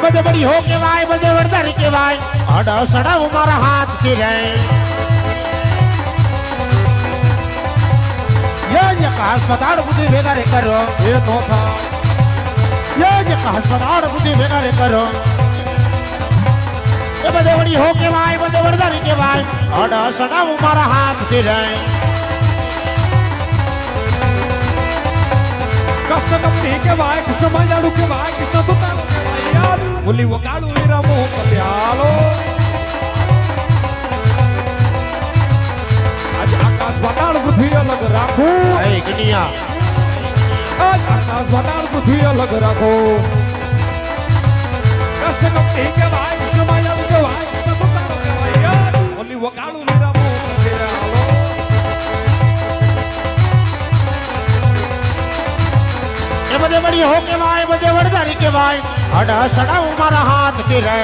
બધે બડી હો કેવાય બધે વરદારી કેવાય અડા સડા મારા હાથ થી રહે ये अस्पताल बुद्धि भेगा रे करो ये तो था ये अस्पताल बुद्धि भेगा रे करो ये બધે વડી હો કેવાય બધે વરદારી કેવાય અડા સડા મારા હાથ થી રહે कष्ट कपटी के भाई कृष्ण मायालु के भाई कृष्ण सुतारो के भाई यार बोली वो कालू हीरा मोह पत्यालो आज आकाश पाताल पृथ्वी अलग राखो ए कन्या आज आकाश पाताल पृथ्वी अलग राखो कष्ट कपटी के भाई कृष्ण मायालु के भाई कृष्ण सुतारो के भाई यार बोली वो कालू हीरा मोह पत्यालो ये બધે બડી હો કેવાય બધે વરદારી કેવાય અડા સડા મારા હાથ થી રહે